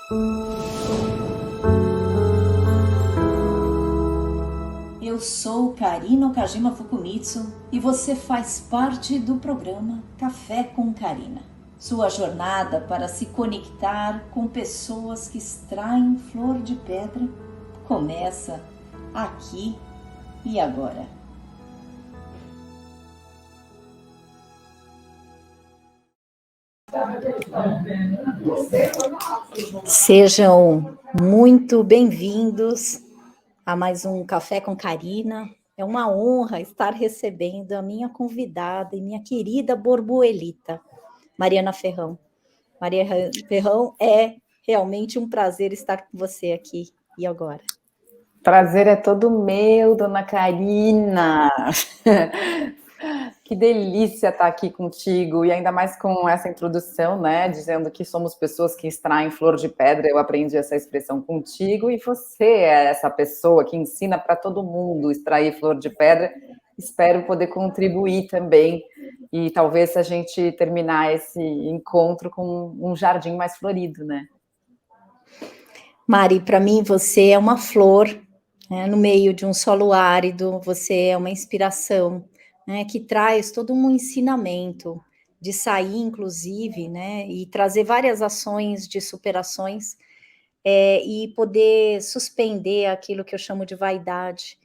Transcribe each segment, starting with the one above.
Eu sou Karina Okajima Fukumitsu e você faz parte do programa Café com Karina. Sua jornada para se conectar com pessoas que extraem flor de pedra começa aqui e agora. Sejam muito bem-vindos a mais um Café com Karina. É uma honra estar recebendo a minha convidada e minha querida borboelita, Mariana Ferrão. Mariana Ferrão, é realmente um prazer estar com você aqui e agora. Prazer é todo meu, dona Karina. Que delícia estar aqui contigo, e ainda mais com essa introdução, né, dizendo que somos pessoas que extraem flor de pedra. Eu aprendi essa expressão contigo, e você é essa pessoa que ensina para todo mundo extrair flor de pedra. Espero poder contribuir também, e talvez a gente terminar esse encontro com um jardim mais florido, né? Mari, para mim você é uma flor, né, no meio de um solo árido. Você é uma inspiração, né, que traz todo um ensinamento de sair, inclusive, né, e trazer várias ações de superações, e poder suspender aquilo que eu chamo de vaidade,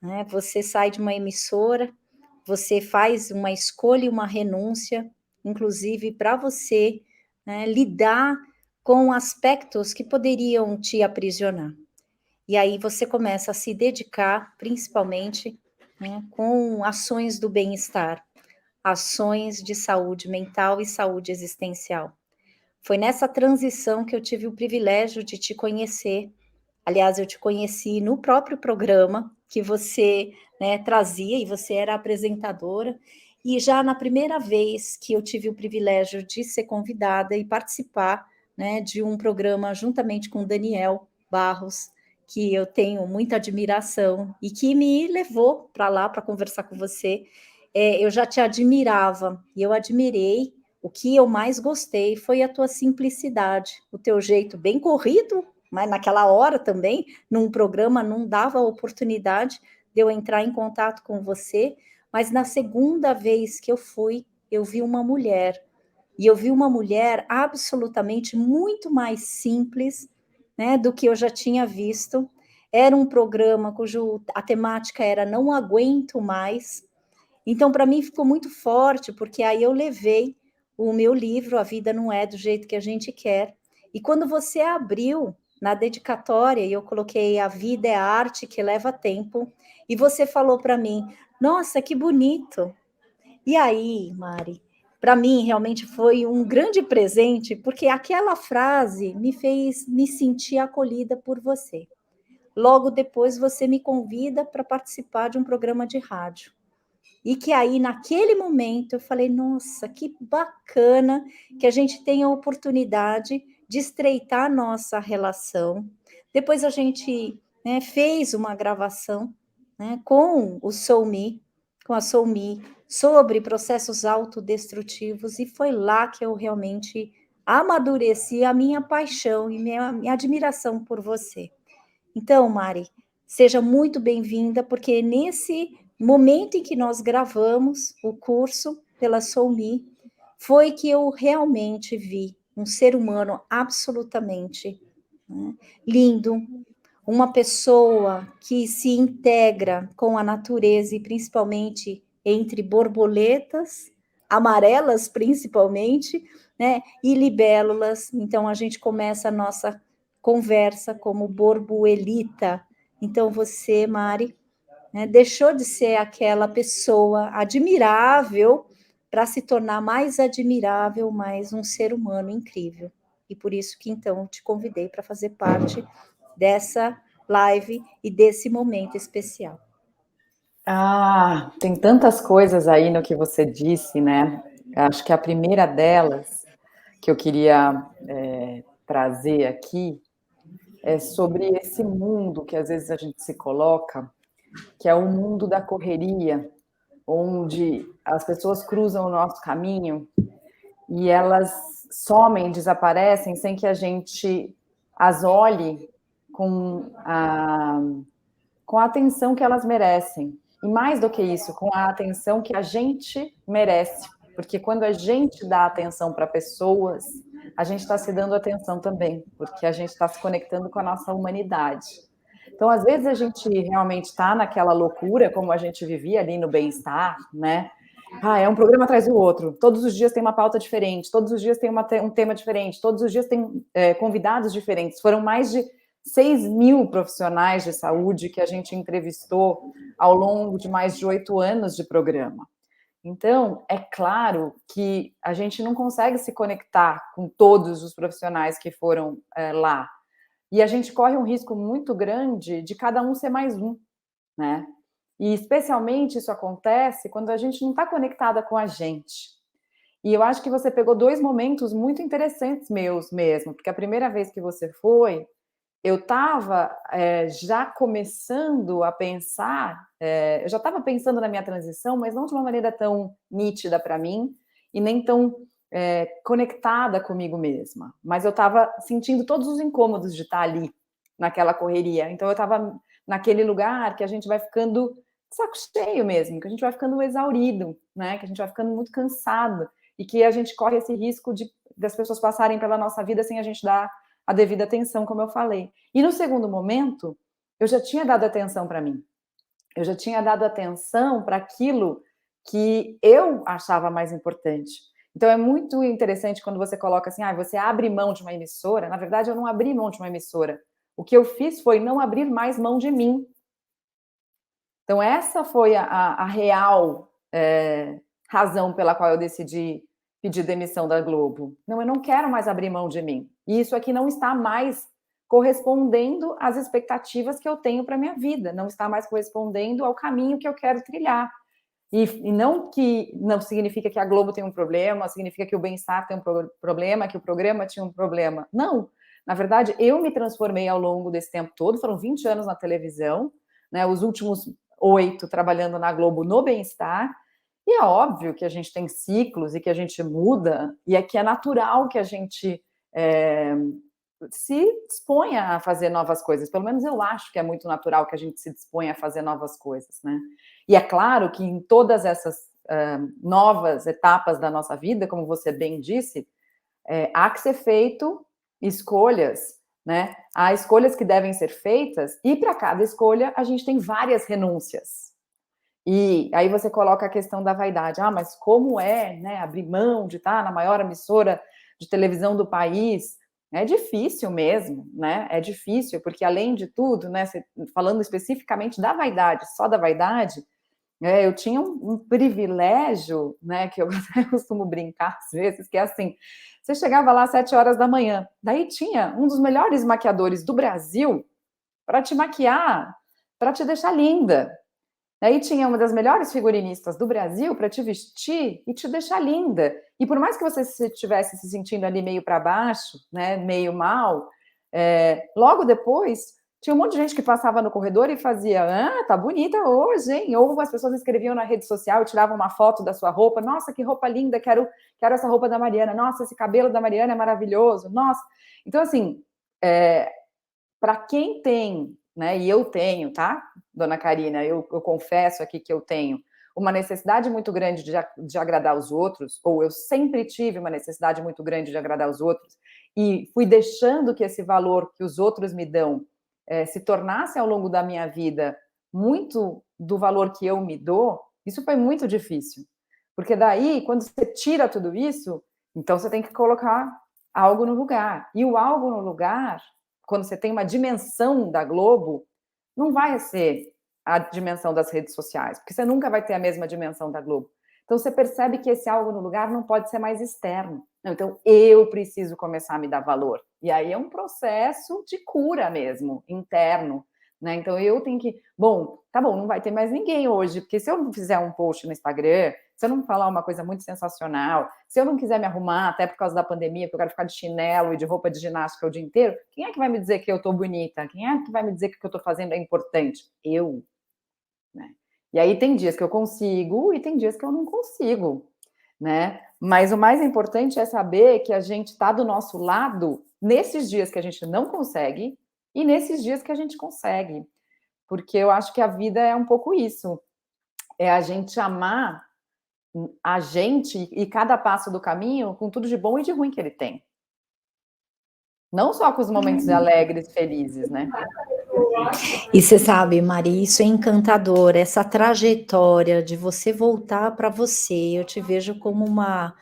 né? Você sai de uma emissora, você faz uma escolha e uma renúncia, inclusive para você, né, lidar com aspectos que poderiam te aprisionar. E aí você começa a se dedicar, principalmente, né, com ações do bem-estar, ações de saúde mental e saúde existencial. Foi nessa transição que eu tive o privilégio de te conhecer. Aliás, eu te conheci no próprio programa que você, né, trazia, e você era apresentadora. E já na primeira vez que eu tive o privilégio de ser convidada e participar, né, de um programa juntamente com Daniel Barros, que eu tenho muita admiração e que me levou para lá para conversar com você, eu já te admirava e eu admirei. O que eu mais gostei foi a tua simplicidade, o teu jeito bem corrido, mas naquela hora também, num programa, não dava a oportunidade de eu entrar em contato com você, mas na segunda vez que eu fui, eu vi uma mulher, e eu vi uma mulher absolutamente muito mais simples, né, do que eu já tinha visto. Era um programa cujo a temática era Não Aguento Mais. Então, para mim, ficou muito forte, porque aí eu levei o meu livro, A Vida Não É do Jeito que a Gente Quer, e quando você abriu na dedicatória, e eu coloquei A Vida é Arte que Leva Tempo, e você falou para mim, nossa, que bonito. E aí, Mari, para mim realmente foi um grande presente, porque aquela frase me fez me sentir acolhida por você. Logo depois, você me convida para participar de um programa de rádio. E que aí, naquele momento, eu falei, nossa, que bacana que a gente tenha a oportunidade de estreitar a nossa relação. Depois a gente, né, fez uma gravação, né, com o Soul Me, com a Soul Me, sobre processos autodestrutivos, e foi lá que eu realmente amadureci a minha paixão e minha admiração por você. Então, Mari, seja muito bem-vinda, porque nesse momento em que nós gravamos o curso pela Soulme, foi que eu realmente vi um ser humano absolutamente, né, lindo, uma pessoa que se integra com a natureza, e principalmente entre borboletas, amarelas principalmente, né, e libélulas. Então, a gente começa a nossa conversa como borboelita. Então, você, Mari, né, deixou de ser aquela pessoa admirável para se tornar mais admirável, mais um ser humano incrível. E por isso que, então, te convidei para fazer parte dessa live e desse momento especial. Ah, tem tantas coisas aí no que você disse, né? Acho que a primeira delas que eu queria trazer aqui é sobre esse mundo que às vezes a gente se coloca, que é o mundo da correria, onde as pessoas cruzam o nosso caminho e elas somem, desaparecem sem que a gente as olhe com a atenção que elas merecem. E mais do que isso, com a atenção que a gente merece. Porque quando a gente dá atenção para pessoas, a gente está se dando atenção também, porque a gente está se conectando com a nossa humanidade. Então, às vezes, a gente realmente está naquela loucura, como a gente vivia ali no bem-estar, né? É um programa atrás do outro, todos os dias tem uma pauta diferente, todos os dias tem um tema diferente, todos os dias tem convidados diferentes. Foram mais de 6.000 profissionais de saúde que a gente entrevistou ao longo de mais de 8 anos de programa. Então, é claro que a gente não consegue se conectar com todos os profissionais que foram lá. E a gente corre um risco muito grande de cada um ser mais um, né? E especialmente isso acontece quando a gente não está conectada com a gente. E eu acho que você pegou 2 momentos muito interessantes meus mesmo, porque a primeira vez que você foi, eu estava já começando a pensar, eu já estava pensando na minha transição, mas não de uma maneira tão nítida para mim, e nem tão conectada comigo mesma. Mas eu estava sentindo todos os incômodos de estar ali, naquela correria. Então eu estava naquele lugar que a gente vai ficando de saco cheio mesmo, que a gente vai ficando exaurido, né? Que a gente vai ficando muito cansado, e que a gente corre esse risco das pessoas passarem pela nossa vida sem a gente dar a devida atenção, como eu falei. E no segundo momento, eu já tinha dado atenção para mim. Eu já tinha dado atenção para aquilo que eu achava mais importante. Então, é muito interessante quando você coloca assim, você abre mão de uma emissora. Na verdade, eu não abri mão de uma emissora. O que eu fiz foi não abrir mais mão de mim. Então, essa foi a real razão pela qual eu decidi pedir demissão da Globo. Não, eu não quero mais abrir mão de mim. E isso aqui não está mais correspondendo às expectativas que eu tenho para a minha vida, não está mais correspondendo ao caminho que eu quero trilhar. E não que não significa que a Globo tem um problema, significa que o bem-estar tem um problema, que o programa tinha um problema. Não. Na verdade, eu me transformei ao longo desse tempo todo, foram 20 anos na televisão, né, os últimos 8 trabalhando na Globo no bem-estar. E é óbvio que a gente tem ciclos e que a gente muda, e é que é natural que a gente se disponha a fazer novas coisas. Pelo menos eu acho que é muito natural que a gente se disponha a fazer novas coisas, né? E é claro que em todas essas novas etapas da nossa vida, como você bem disse, há que ser feito escolhas, né? Há escolhas que devem ser feitas, e para cada escolha a gente tem várias renúncias. E aí você coloca a questão da vaidade. Mas como né, abrir mão de estar na maior emissora de televisão do país? É difícil mesmo, né? É difícil, porque além de tudo, né, falando especificamente da vaidade, só da vaidade, eu tinha um privilégio, né, que eu até costumo brincar às vezes, que é assim, você chegava lá às 7 horas da manhã, daí tinha um dos melhores maquiadores do Brasil para te maquiar, para te deixar linda. Aí tinha uma das melhores figurinistas do Brasil para te vestir e te deixar linda. E por mais que você estivesse se sentindo ali meio para baixo, né, meio mal, logo depois tinha um monte de gente que passava no corredor e fazia, tá bonita hoje, hein? Ou as pessoas escreviam na rede social e tiravam uma foto da sua roupa. Nossa, que roupa linda, quero essa roupa da Mariana. Nossa, esse cabelo da Mariana é maravilhoso. Nossa. Então, assim, para quem tem, né, e eu tenho, tá, dona Karina, eu confesso aqui que eu tenho uma necessidade muito grande de agradar os outros, ou eu sempre tive uma necessidade muito grande de agradar os outros, e fui deixando que esse valor que os outros me dão se tornasse ao longo da minha vida muito do valor que eu me dou. Isso foi muito difícil, porque daí, quando você tira tudo isso, então você tem que colocar algo no lugar, e o algo no lugar, quando você tem uma dimensão da Globo, não vai ser a dimensão das redes sociais, porque você nunca vai ter a mesma dimensão da Globo. Então, você percebe que esse algo no lugar não pode ser mais externo. Então, eu preciso começar a me dar valor. E aí é um processo de cura mesmo, interno, né? Então, eu tenho que... tá bom, não vai ter mais ninguém hoje, porque se eu não fizer um post no Instagram, se eu não falar uma coisa muito sensacional, se eu não quiser me arrumar, até por causa da pandemia, porque eu quero ficar de chinelo e de roupa de ginástica o dia inteiro, quem é que vai me dizer que eu tô bonita? Quem é que vai me dizer que o que eu tô fazendo é importante? Eu, né? E aí tem dias que eu consigo e tem dias que eu não consigo, né? Mas o mais importante é saber que a gente tá do nosso lado nesses dias que a gente não consegue e nesses dias que a gente consegue. Porque eu acho que a vida é um pouco isso, é a gente amar a gente e cada passo do caminho com tudo de bom e de ruim que ele tem. Não só com os momentos alegres e felizes, né? E você sabe, Mari, isso é encantador, essa trajetória de você voltar para você, eu te vejo como uma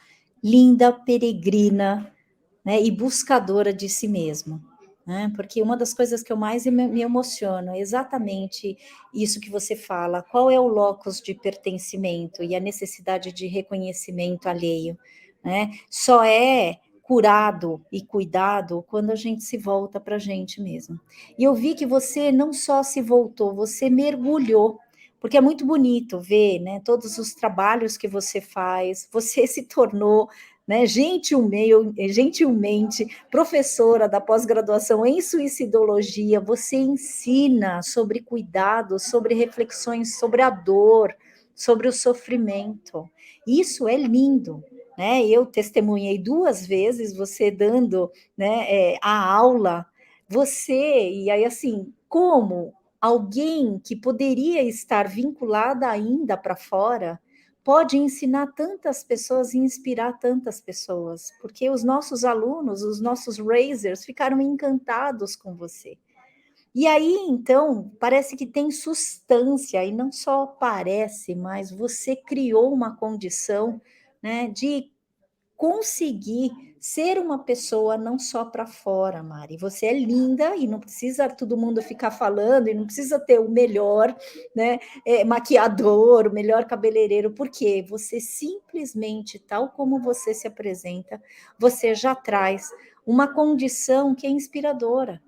linda peregrina, né, e buscadora de si mesmo, né? Porque uma das coisas que eu mais me emociono é exatamente isso que você fala, qual é o locus de pertencimento e a necessidade de reconhecimento alheio, né? Só é curado e cuidado quando a gente se volta para a gente mesmo. E eu vi que você não só se voltou, você mergulhou, porque é muito bonito ver, né, todos os trabalhos que você faz, você se tornou, né, gentilmente professora da pós-graduação em suicidologia, você ensina sobre cuidado, sobre reflexões sobre a dor, sobre o sofrimento. Isso é lindo, né? Eu testemunhei 2 vezes você dando, né, a aula, você, e aí assim, como alguém que poderia estar vinculada ainda para fora, pode ensinar tantas pessoas e inspirar tantas pessoas, porque os nossos alunos, os nossos raisers, ficaram encantados com você. E aí, então, parece que tem substância, e não só parece, mas você criou uma condição, né, de conseguir ser uma pessoa não só para fora, Mari. Você é linda e não precisa todo mundo ficar falando, e não precisa ter o melhor, né, maquiador, o melhor cabeleireiro, porque você simplesmente, tal como você se apresenta, você já traz uma condição que é inspiradora.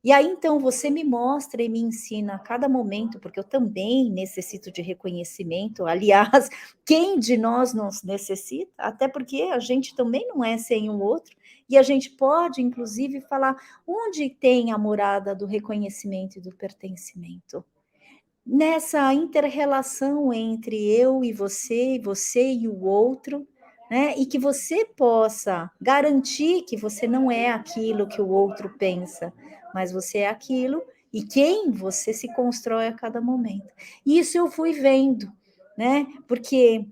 E aí, então, você me mostra e me ensina a cada momento, porque eu também necessito de reconhecimento. Aliás, quem de nós não necessita? Até porque a gente também não é sem o outro, e a gente pode, inclusive, falar onde tem a morada do reconhecimento e do pertencimento. Nessa inter-relação entre eu e você e o outro, né? E que você possa garantir que você não é aquilo que o outro pensa, mas você é aquilo e quem você se constrói a cada momento. Isso eu fui vendo, né? Porque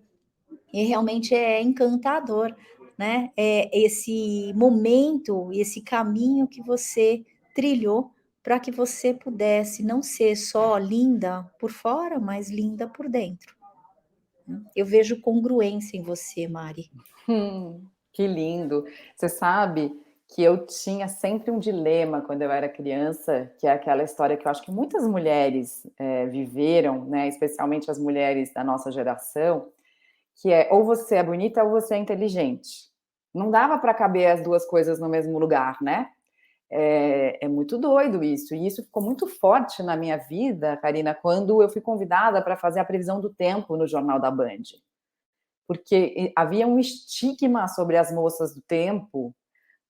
realmente é encantador, né? É esse momento, esse caminho que você trilhou para que você pudesse não ser só linda por fora, mas linda por dentro. Eu vejo congruência em você, Mari. Que lindo. Você sabe que eu tinha sempre um dilema quando eu era criança, que é aquela história que eu acho que muitas mulheres viveram, né, especialmente as mulheres da nossa geração, que é ou você é bonita ou você é inteligente. Não dava para caber as duas coisas no mesmo lugar, né? É muito doido isso. E isso ficou muito forte na minha vida, Karina, quando eu fui convidada para fazer a previsão do tempo no Jornal da Band. Porque havia um estigma sobre as moças do tempo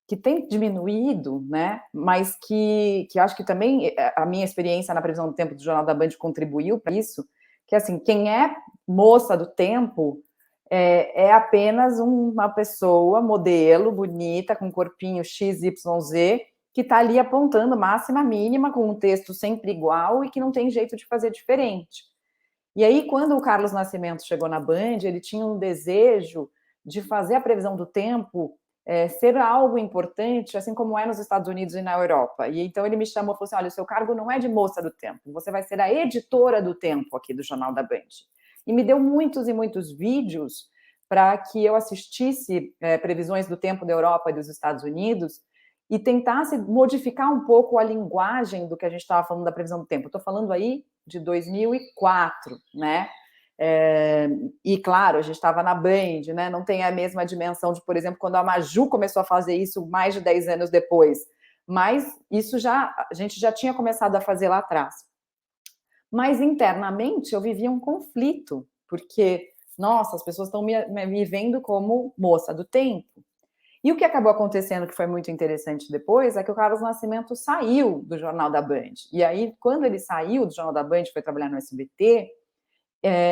que tem diminuído, né? Mas que acho que também a minha experiência na previsão do tempo do Jornal da Band contribuiu para isso, que assim, quem é moça do tempo é apenas uma pessoa, modelo, bonita, com corpinho XYZ, que está ali apontando máxima, mínima, com um texto sempre igual e que não tem jeito de fazer diferente. E aí, quando o Carlos Nascimento chegou na Band, ele tinha um desejo de fazer a previsão do tempo ser algo importante, assim como é nos Estados Unidos e na Europa. E então ele me chamou e falou assim: olha, o seu cargo não é de moça do tempo, você vai ser a editora do tempo aqui do Jornal da Band. E me deu muitos e muitos vídeos para que eu assistisse previsões do tempo da Europa e dos Estados Unidos e tentasse modificar um pouco a linguagem do que a gente estava falando da previsão do tempo. Estou falando aí de 2004, né? E claro, a gente estava na Band, né? Não tem a mesma dimensão de, por exemplo, quando a Maju começou a fazer isso mais de 10 anos depois. Mas isso a gente já tinha começado a fazer lá atrás. Mas internamente eu vivia um conflito, porque, nossa, as pessoas estão me vendo como moça do tempo. E o que acabou acontecendo, que foi muito interessante depois, é que o Carlos Nascimento saiu do Jornal da Band. E aí, quando ele saiu do Jornal da Band e foi trabalhar no SBT,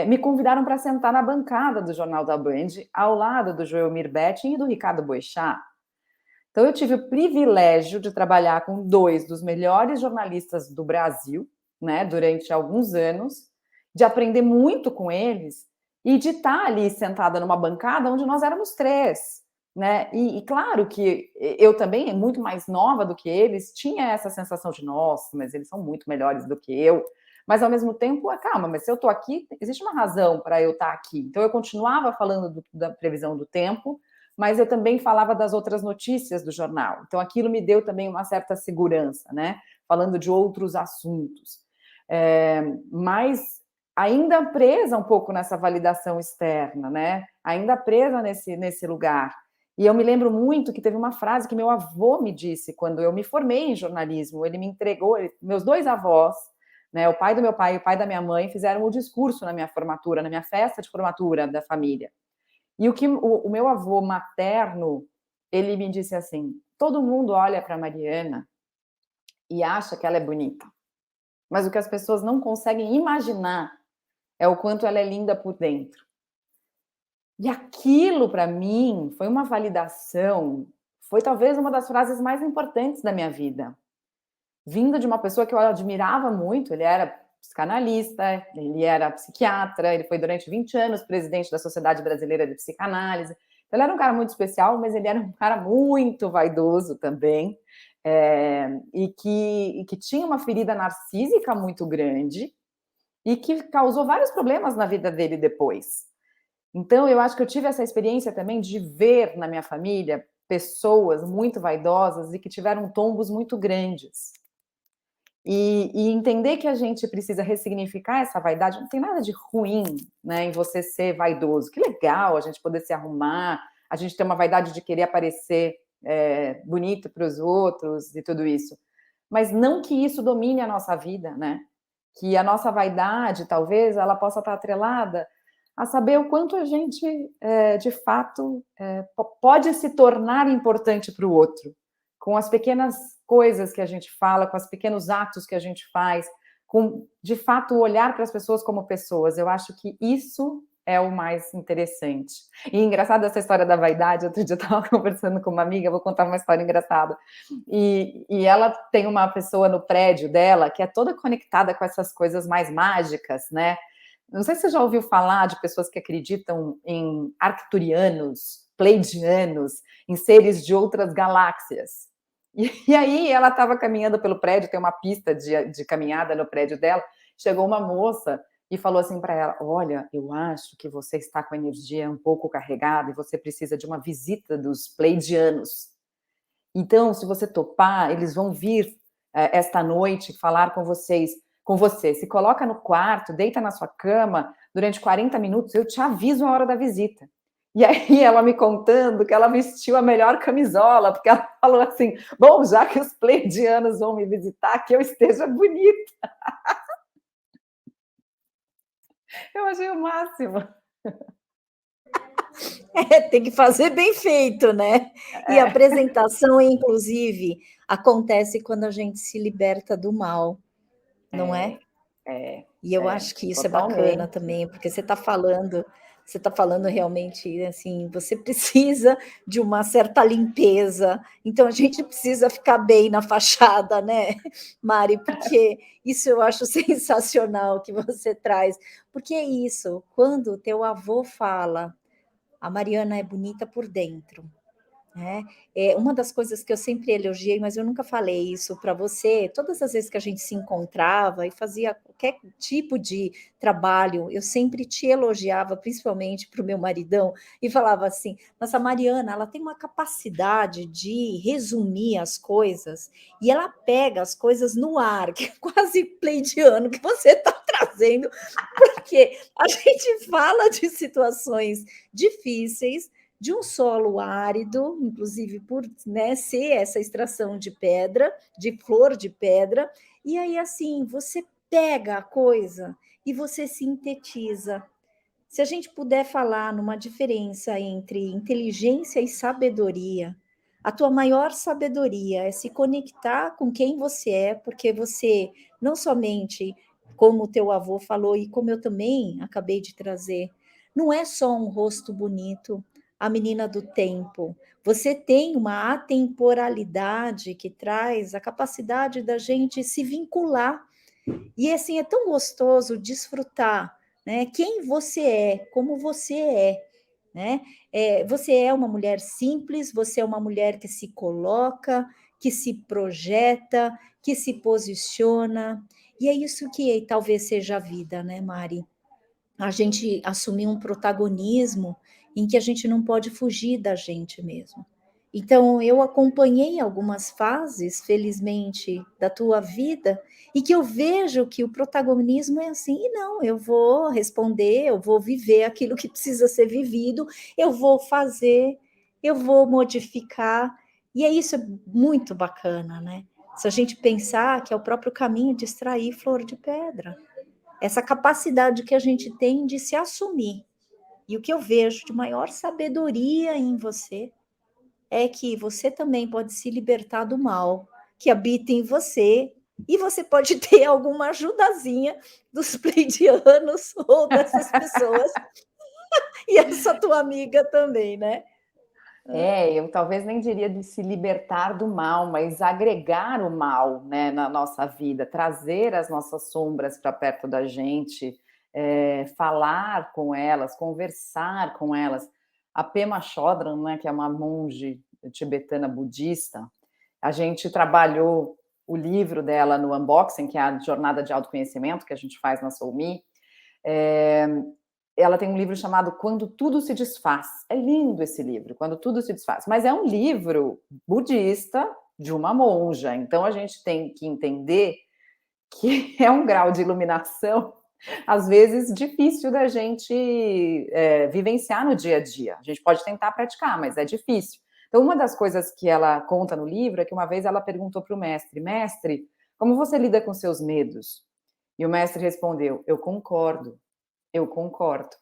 me convidaram para sentar na bancada do Jornal da Band, ao lado do Joelmir Betting e do Ricardo Boechat. Então, eu tive o privilégio de trabalhar com 2 dos melhores jornalistas do Brasil, né, durante alguns anos, de aprender muito com eles e de estar ali sentada numa bancada onde nós éramos 3, né? E claro que eu também, muito mais nova do que eles, tinha essa sensação de, nossa, mas eles são muito melhores do que eu. Mas ao mesmo tempo, calma, mas se eu estou aqui, existe uma razão para eu estar aqui. Então eu continuava falando da previsão do tempo, mas eu também falava das outras notícias do jornal. Então aquilo me deu também uma certa segurança, né? Falando de outros assuntos. Mas ainda presa um pouco nessa validação externa, né? Ainda presa nesse lugar. E eu me lembro muito que teve uma frase que meu avô me disse quando eu me formei em jornalismo. Ele me entregou, meus 2 avós, né, o pai do meu pai e o pai da minha mãe, fizeram o discurso na minha formatura, na minha festa de formatura da família. E o meu avô materno, ele me disse assim: todo mundo olha para a Mariana e acha que ela é bonita, mas o que as pessoas não conseguem imaginar é o quanto ela é linda por dentro. E aquilo, para mim, foi uma validação, foi talvez uma das frases mais importantes da minha vida. Vinda de uma pessoa que eu admirava muito, ele era psicanalista, ele era psiquiatra, ele foi durante 20 anos presidente da Sociedade Brasileira de Psicanálise. Então, ele era um cara muito especial, mas ele era um cara muito vaidoso também, e que tinha uma ferida narcísica muito grande e que causou vários problemas na vida dele depois. Então, eu acho que eu tive essa experiência também de ver na minha família pessoas muito vaidosas e que tiveram tombos muito grandes. E entender que a gente precisa ressignificar essa vaidade, não tem nada de ruim, né, em você ser vaidoso. Que legal a gente poder se arrumar, a gente ter uma vaidade de querer aparecer bonito para os outros e tudo isso. Mas não que isso domine a nossa vida, né? Que a nossa vaidade, talvez, ela possa estar atrelada a saber o quanto a gente, de fato, pode se tornar importante para o outro, com as pequenas coisas que a gente fala, com os pequenos atos que a gente faz, com, de fato, olhar para as pessoas como pessoas. Eu acho que isso é o mais interessante. E engraçado essa história da vaidade, outro dia eu estava conversando com uma amiga, vou contar uma história engraçada, e ela tem uma pessoa no prédio dela que é toda conectada com essas coisas mais mágicas, né? Não sei se você já ouviu falar de pessoas que acreditam em arcturianos, pleidianos, em seres de outras galáxias. E aí ela estava caminhando pelo prédio, tem uma pista de caminhada no prédio dela, chegou uma moça e falou assim para ela: olha, eu acho que você está com a energia um pouco carregada e você precisa de uma visita dos pleidianos. Então, se você topar, eles vão vir esta noite falar com vocês, com você. Se coloca no quarto, deita na sua cama durante 40 minutos, eu te aviso a hora da visita. E aí ela me contando que ela vestiu a melhor camisola, porque ela falou assim: bom, já que os pleidianos vão me visitar, que eu esteja bonita. Eu achei o máximo. Tem que fazer bem feito, né? E a apresentação, inclusive, acontece quando a gente se liberta do mal, não é? E eu acho que isso é bacana também, porque você está falando realmente assim, você precisa de uma certa limpeza, então a gente precisa ficar bem na fachada, né, Mari? Porque isso eu acho sensacional que você traz, porque é isso, quando o teu avô fala, a Mariana é bonita por dentro, né? Uma das coisas que eu sempre elogiei, mas eu nunca falei isso para você, todas as vezes que a gente se encontrava e fazia qualquer tipo de trabalho, eu sempre te elogiava, principalmente para o meu maridão, e falava assim: nossa, Mariana, ela tem uma capacidade de resumir as coisas e ela pega as coisas no ar, que é quase pleidiano que você está trazendo, porque a gente fala de situações difíceis, de um solo árido, inclusive por, né, ser essa extração de pedra, de flor de pedra, e aí assim, você pega a coisa e você sintetiza. Se a gente puder falar numa diferença entre inteligência e sabedoria, a tua maior sabedoria é se conectar com quem você é, porque você não somente, como o teu avô falou e como eu também acabei de trazer, não é só um rosto bonito, a menina do tempo. Você tem uma atemporalidade que traz a capacidade da gente se vincular. E assim, é tão gostoso desfrutar, né? Quem você é, como você é, né? Você é uma mulher simples, você é uma mulher que se coloca, que se projeta, que se posiciona. E é isso que talvez seja a vida, né, Mari? A gente assumir um protagonismo em que a gente não pode fugir da gente mesmo. Então, eu acompanhei algumas fases, felizmente, da tua vida, e que eu vejo que o protagonismo é assim, e não, eu vou responder, eu vou viver aquilo que precisa ser vivido, eu vou fazer, eu vou modificar, e é isso muito bacana, né? Se a gente pensar que é o próprio caminho de extrair flor de pedra, essa capacidade que a gente tem de se assumir. E o que eu vejo de maior sabedoria em você é que você também pode se libertar do mal que habita em você, e você pode ter alguma ajudazinha dos pleidianos ou dessas pessoas, e essa tua amiga também, né? Eu talvez nem diria de se libertar do mal, mas agregar o mal, né, na nossa vida, trazer as nossas sombras para perto da gente, falar com elas, conversar com elas. A Pema Chodron, né, que é uma monge tibetana budista, a gente trabalhou o livro dela no unboxing, que é a jornada de autoconhecimento que a gente faz na Soulme. É, ela tem um livro chamado Quando Tudo Se Desfaz. É lindo esse livro, Quando Tudo Se Desfaz. Mas é um livro budista de uma monja. Então a gente tem que entender que é um grau de iluminação, às vezes, difícil da gente vivenciar no dia a dia. A gente pode tentar praticar, mas é difícil. Então, uma das coisas que ela conta no livro é que uma vez ela perguntou para o mestre: Mestre, como você lida com seus medos? E o mestre respondeu: Eu concordo, eu concordo.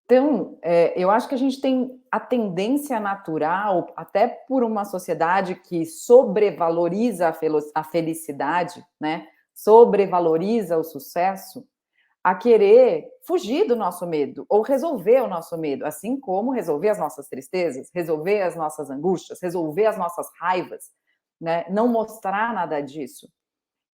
Então, eu acho que a gente tem a tendência natural, até por uma sociedade que sobrevaloriza a felicidade, né? Sobrevaloriza o sucesso, a querer fugir do nosso medo ou resolver o nosso medo, assim como resolver as nossas tristezas, resolver as nossas angústias, resolver as nossas raivas, né? Não mostrar nada disso.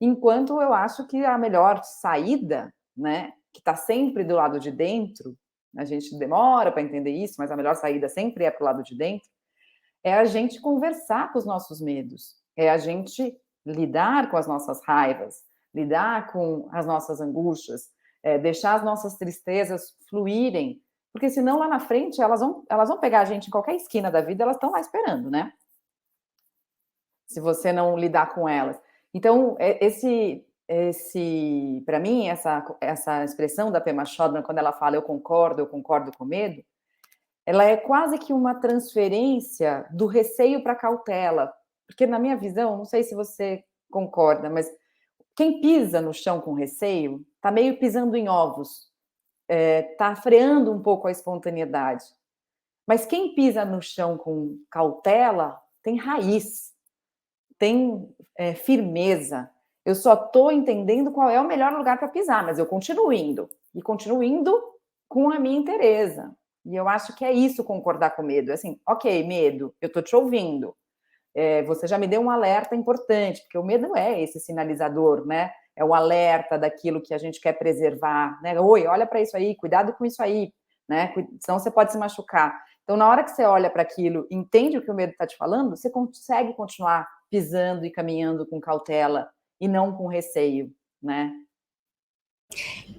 Enquanto eu acho que a melhor saída, né, que está sempre do lado de dentro, a gente demora para entender isso, mas a melhor saída sempre é para o lado de dentro, é a gente conversar com os nossos medos, é a gente lidar com as nossas raivas, lidar com as nossas angústias, deixar as nossas tristezas fluírem, porque senão lá na frente elas vão pegar a gente em qualquer esquina da vida, elas estão lá esperando, né? Se você não lidar com elas. Então, para mim, essa expressão da Pema Chodron, quando ela fala eu concordo com medo, ela é quase que uma transferência do receio para a cautela. Porque, na minha visão, não sei se você concorda, mas quem pisa no chão com receio está meio pisando em ovos, está freando um pouco a espontaneidade. Mas quem pisa no chão com cautela tem raiz, tem firmeza. Eu só estou entendendo qual é o melhor lugar para pisar, mas eu continuo indo. E continuo indo com a minha inteireza. E eu acho que é isso, concordar com medo. É assim, ok, medo, eu estou te ouvindo. Você já me deu um alerta importante, porque o medo é esse sinalizador, né? É o alerta daquilo que a gente quer preservar, né? Oi, olha para isso aí, cuidado com isso aí, né? Senão você pode se machucar. Então, na hora que você olha para aquilo, entende o que o medo está te falando, você consegue continuar pisando e caminhando com cautela e não com receio, né?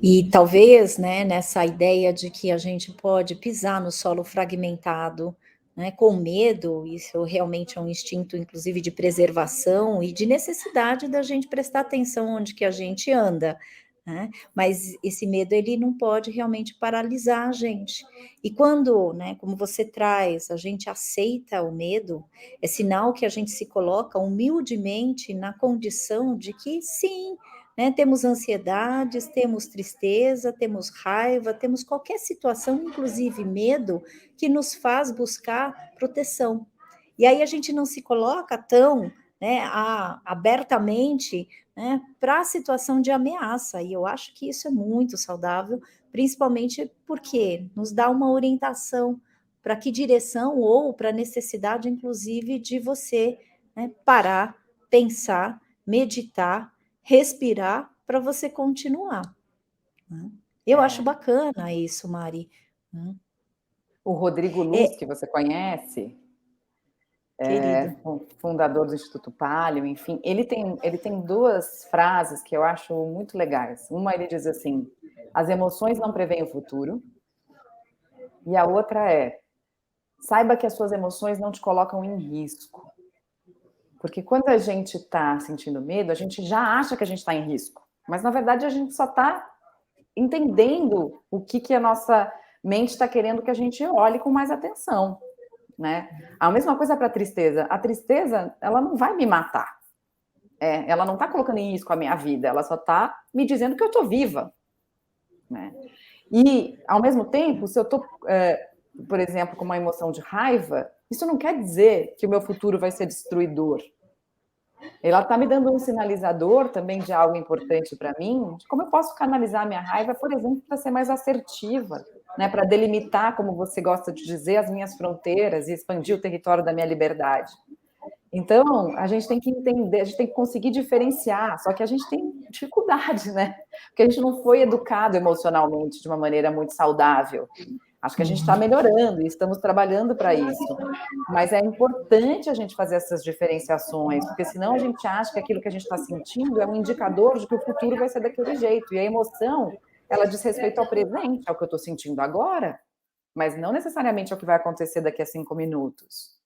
E talvez, né, nessa ideia de que a gente pode pisar no solo fragmentado, né, com medo, isso realmente é um instinto, inclusive, de preservação e de necessidade da gente prestar atenção onde que a gente anda, né? Mas esse medo, ele não pode realmente paralisar a gente. E quando, né, como você traz, a gente aceita o medo, é sinal que a gente se coloca humildemente na condição de que sim, né? Temos ansiedades, temos tristeza, temos raiva, temos qualquer situação, inclusive medo, que nos faz buscar proteção. E aí a gente não se coloca tão, né, abertamente, né, para a situação de ameaça. E eu acho que isso é muito saudável, principalmente porque nos dá uma orientação, para que direção ou para a necessidade, inclusive, de você, né, parar, pensar, meditar, respirar para você continuar, né. Eu acho É. bacana isso, Mari, né. O Rodrigo Luz, É, que você conhece, querido. fundador do Instituto Palio, enfim, ele tem duas frases que eu acho muito legais. Uma, ele diz assim: as emoções não preveem o futuro, e a outra é: saiba que as suas emoções não te colocam em risco. Porque quando a gente está sentindo medo, a gente já acha que a gente está em risco, mas na verdade a gente só está entendendo o que a nossa mente está querendo que a gente olhe com mais atenção, né? A mesma coisa para a tristeza. A tristeza, ela não vai me matar. Ela não está colocando em risco a minha vida, ela só está me dizendo que eu estou viva, né? E, ao mesmo tempo, se eu estou, por exemplo, com uma emoção de raiva, isso não quer dizer que o meu futuro vai ser destruidor. Ela está me dando um sinalizador também de algo importante para mim, de como eu posso canalizar minha raiva, por exemplo, para ser mais assertiva, né? Para delimitar, como você gosta de dizer, as minhas fronteiras e expandir o território da minha liberdade. Então, a gente tem que entender, a gente tem que conseguir diferenciar, só que a gente tem dificuldade, né? Porque a gente não foi educado emocionalmente de uma maneira muito saudável. Acho que a gente está melhorando e estamos trabalhando para isso. Mas é importante a gente fazer essas diferenciações, porque senão a gente acha que aquilo que a gente está sentindo é um indicador de que o futuro vai ser daquele jeito. E a emoção, ela diz respeito ao presente, ao que eu estou sentindo agora, mas não necessariamente ao que vai acontecer daqui a 5 minutos.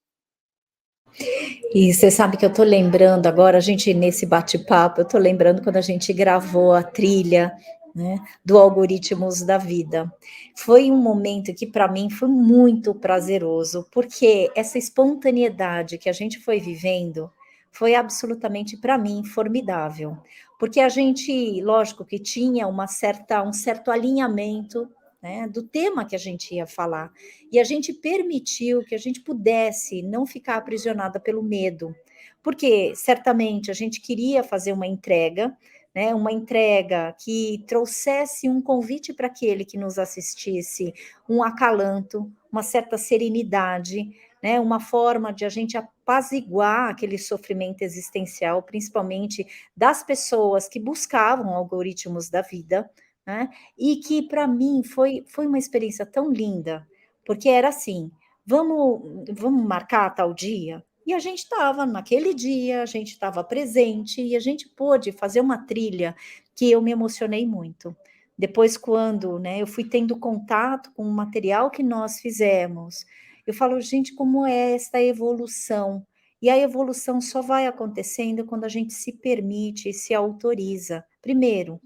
E você sabe que eu tô lembrando agora, a gente nesse bate-papo, eu tô lembrando quando a gente gravou a trilha, né, do Algoritmos da Vida. Foi um momento que para mim foi muito prazeroso, porque essa espontaneidade que a gente foi vivendo foi absolutamente para mim formidável. Porque a gente, lógico que tinha um certo alinhamento, né, do tema que a gente ia falar. E a gente permitiu que a gente pudesse não ficar aprisionada pelo medo, porque certamente a gente queria fazer uma entrega, né, uma entrega que trouxesse um convite para aquele que nos assistisse, um acalanto, uma certa serenidade, né, uma forma de a gente apaziguar aquele sofrimento existencial, principalmente das pessoas que buscavam algoritmos da vida, né, e que para mim foi uma experiência tão linda, porque era assim: vamos marcar tal dia? E a gente estava naquele dia, a gente estava presente e a gente pôde fazer uma trilha que eu me emocionei muito. Depois, quando, né, eu fui tendo contato com o material que nós fizemos, eu falo: "Gente, como é esta evolução?". E a evolução só vai acontecendo quando a gente se permite e se autoriza. Primeiro,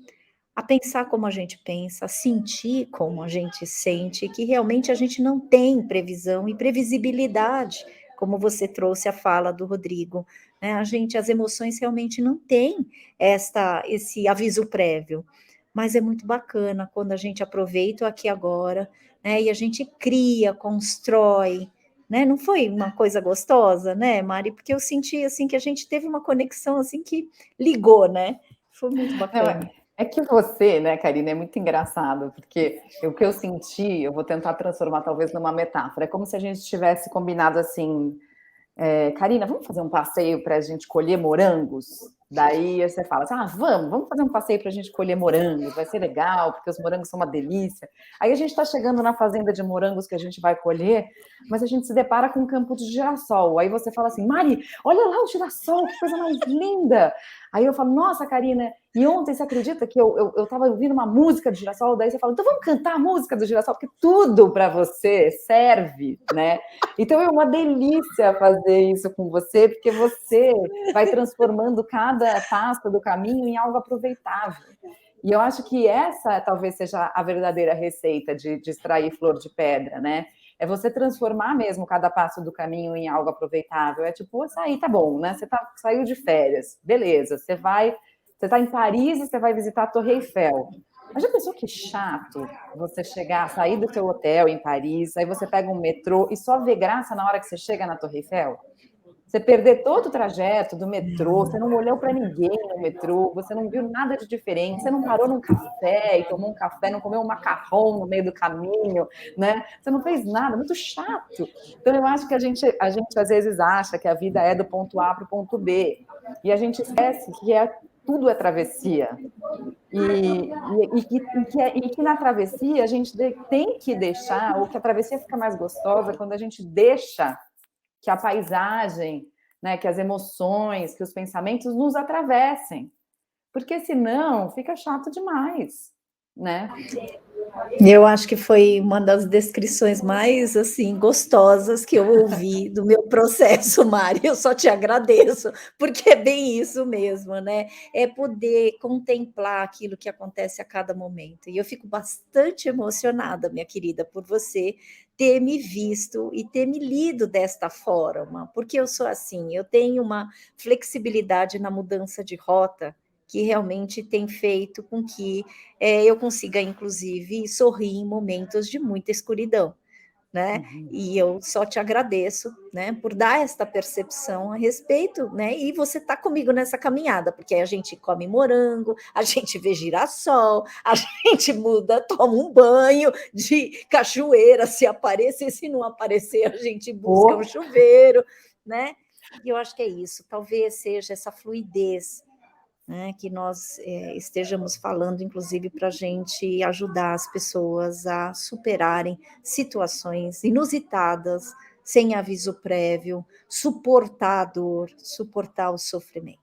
a pensar como a gente pensa, a sentir como a gente sente, que realmente a gente não tem previsão e previsibilidade, como você trouxe a fala do Rodrigo, né, as emoções realmente não têm esse aviso prévio, mas é muito bacana quando a gente aproveita o aqui e agora, né, e a gente cria, constrói, né, não foi uma coisa gostosa, né, Mari? Porque eu senti, assim, que a gente teve uma conexão, assim, que ligou, né, foi muito Não, bacana. é que você, né, Karina, é muito engraçado, porque o que eu senti, eu vou tentar transformar talvez numa metáfora. É como se a gente tivesse combinado assim, Karina, vamos fazer um passeio para a gente colher morangos? Daí você fala assim, vamos fazer um passeio para a gente colher morangos, vai ser legal, porque os morangos são uma delícia. Aí a gente está chegando na fazenda de morangos que a gente vai colher, mas a gente se depara com um campo de girassol. Aí você fala assim, Mari, olha lá o girassol, que coisa mais linda! Aí eu falo, nossa, Karina, e ontem você acredita que eu estava ouvindo uma música de girassol? Daí você fala, então vamos cantar a música do girassol, porque tudo para você serve, né? Então é uma delícia fazer isso com você, porque você vai transformando cada passo do caminho em algo aproveitável. E eu acho que essa talvez seja a verdadeira receita de extrair flor de pedra, né? É você transformar mesmo cada passo do caminho em algo aproveitável. É tipo, sair, tá bom, né? Saiu de férias, beleza. Você está em Paris e você vai visitar a Torre Eiffel. Mas já pensou que chato você sair do seu hotel em Paris, aí você pega um metrô e só vê graça na hora que você chega na Torre Eiffel? Você perder todo o trajeto do metrô, você não olhou para ninguém no metrô, você não viu nada de diferente, você não parou num café e tomou um café, não comeu um macarrão no meio do caminho, né? Você não fez nada, muito chato. Então, eu acho que a gente às vezes acha que a vida é do ponto A para o ponto B, e a gente esquece que tudo é travessia. E que na travessia a gente tem que deixar, ou que a travessia fica mais gostosa quando a gente deixa que a paisagem, né, que as emoções, que os pensamentos nos atravessem. Porque senão fica chato demais, né? Eu acho que foi uma das descrições mais assim gostosas que eu ouvi do meu processo, Mari. Eu só te agradeço, porque é bem isso mesmo, né? É poder contemplar aquilo que acontece a cada momento. E eu fico bastante emocionada, minha querida, por você ter me visto e ter me lido desta forma, porque eu sou assim, eu tenho uma flexibilidade na mudança de rota que realmente tem feito com que eu consiga, inclusive, sorrir em momentos de muita escuridão, né? E eu só te agradeço, né, por dar esta percepção a respeito, né? E você tá comigo nessa caminhada, porque a gente come morango, a gente vê girassol, a gente muda, toma um banho de cachoeira, se aparecer, se não aparecer, a gente busca um chuveiro, né? E eu acho que é isso, talvez seja essa fluidez, né, que nós estejamos falando, inclusive, para a gente ajudar as pessoas a superarem situações inusitadas, sem aviso prévio, suportar a dor, suportar o sofrimento.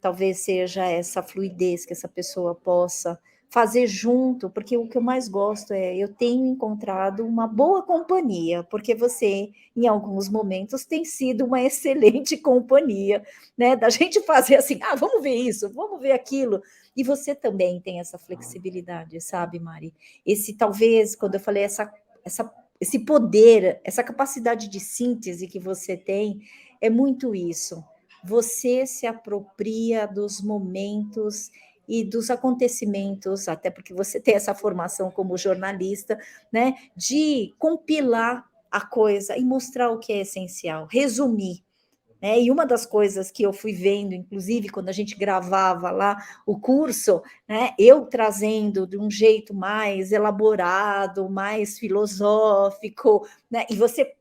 Talvez seja essa fluidez que essa pessoa possa fazer junto, porque o que eu mais gosto é eu tenho encontrado uma boa companhia, porque você, em alguns momentos, tem sido uma excelente companhia, né? Da gente fazer assim, vamos ver isso, vamos ver aquilo. E você também tem essa flexibilidade, sabe, Mari? Esse talvez, quando eu falei esse poder, essa capacidade de síntese que você tem, é muito isso. Você se apropria dos momentos e dos acontecimentos, até porque você tem essa formação como jornalista, né, de compilar a coisa e mostrar o que é essencial, resumir. Né? E uma das coisas que eu fui vendo, inclusive, quando a gente gravava lá o curso, né, eu trazendo de um jeito mais elaborado, mais filosófico, né, e você,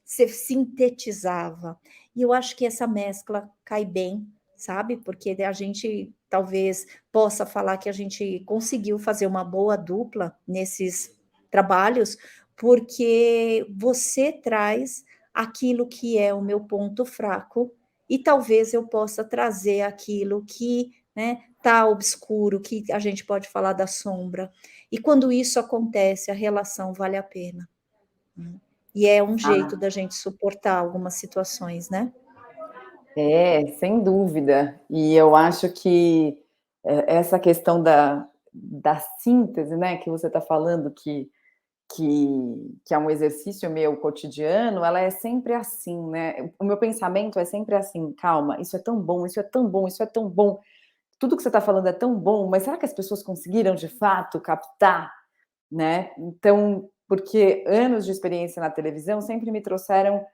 você sintetizava. E eu acho que essa mescla cai bem, sabe? Porque a gente talvez possa falar que a gente conseguiu fazer uma boa dupla nesses trabalhos, porque você traz aquilo que é o meu ponto fraco e talvez eu possa trazer aquilo que, né, tá obscuro, que a gente pode falar da sombra. E quando isso acontece, a relação vale a pena. Né? E é um jeito da gente suportar algumas situações, né? Sem dúvida. E eu acho que essa questão da síntese, né, que você está falando, que é um exercício meu cotidiano, ela é sempre assim, né? O meu pensamento é sempre assim, calma, isso é tão bom, isso é tão bom, isso é tão bom. Tudo que você está falando é tão bom, mas será que as pessoas conseguiram de fato captar, né? Então, porque anos de experiência na televisão sempre me trouxeram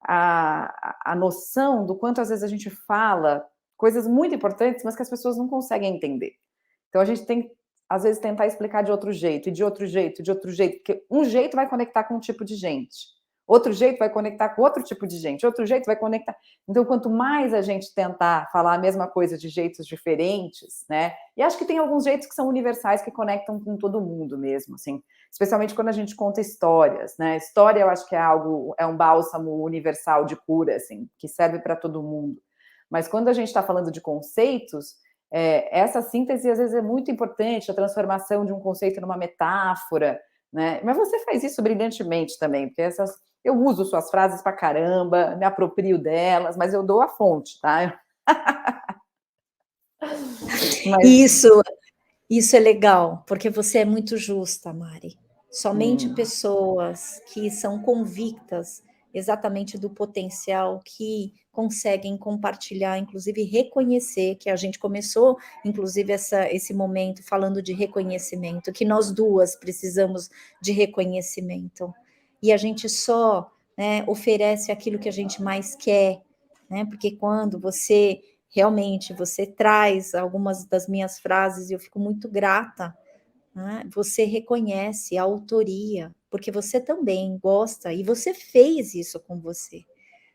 a noção do quanto às vezes a gente fala coisas muito importantes, mas que as pessoas não conseguem entender. Então a gente tem que, às vezes, tentar explicar de outro jeito, e de outro jeito, de outro jeito, porque um jeito vai conectar com um tipo de gente, outro jeito vai conectar com outro tipo de gente, outro jeito vai conectar. Então, quanto mais a gente tentar falar a mesma coisa de jeitos diferentes, né? E acho que tem alguns jeitos que são universais que conectam com todo mundo mesmo, assim, especialmente quando a gente conta histórias, né? História, eu acho que é um bálsamo universal de cura, assim, que serve para todo mundo. Mas quando a gente está falando de conceitos, essa síntese às vezes é muito importante, a transformação de um conceito numa metáfora, né? Mas você faz isso brilhantemente também, porque eu uso suas frases pra caramba, me aproprio delas, mas eu dou a fonte, tá? Mas... Isso é legal, porque você é muito justa, Mari. Somente pessoas que são convictas exatamente do potencial que conseguem compartilhar, inclusive reconhecer, que a gente começou, inclusive, esse momento falando de reconhecimento, que nós duas precisamos de reconhecimento. E a gente só, né, oferece aquilo que a gente mais quer, né? Porque quando você realmente você traz algumas das minhas frases, e eu fico muito grata, né? Você reconhece a autoria, porque você também gosta, e você fez isso com você.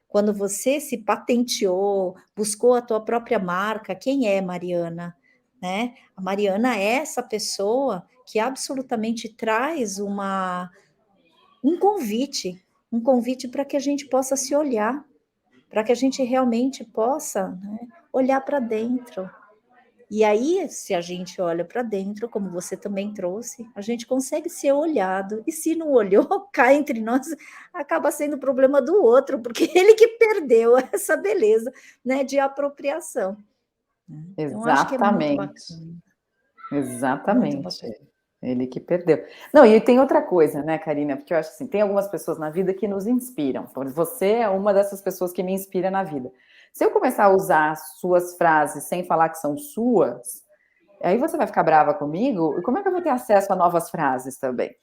Quando você se patenteou, buscou a tua própria marca, quem é Mariana? Né? A Mariana é essa pessoa que absolutamente traz um convite para que a gente possa se olhar, para que a gente realmente possa, né, olhar para dentro. E aí, se a gente olha para dentro, como você também trouxe, a gente consegue ser olhado. E se não olhou, cá entre nós, acaba sendo problema do outro, porque ele que perdeu essa beleza, né, de apropriação. Então, acho que é muito Exatamente. bacana, muito Exatamente. bacana. Ele que perdeu. Não, e tem outra coisa, né, Karina? Porque eu acho assim, tem algumas pessoas na vida que nos inspiram. Você é uma dessas pessoas que me inspira na vida. Se eu começar a usar suas frases sem falar que são suas, aí você vai ficar brava comigo? E como é que eu vou ter acesso a novas frases também?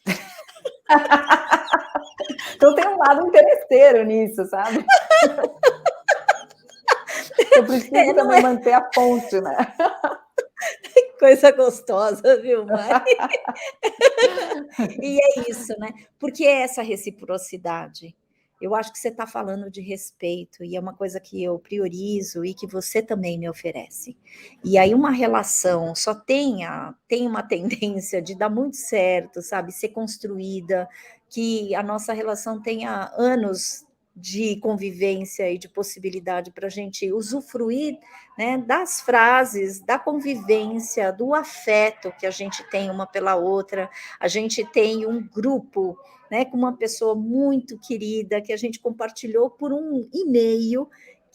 Então tem um lado interesseiro nisso, sabe? Eu preciso Não também é manter a ponte, né? coisa gostosa, viu, Mari? E é isso, né? Porque é essa reciprocidade. Eu acho que você está falando de respeito, e é uma coisa que eu priorizo e que você também me oferece. E aí, uma relação só tem uma tendência de dar muito certo, sabe? Ser construída, que a nossa relação tenha anos de convivência e de possibilidade para a gente usufruir, né, das frases, da convivência, do afeto que a gente tem uma pela outra. A gente tem um grupo, né, com uma pessoa muito querida que a gente compartilhou por um e-mail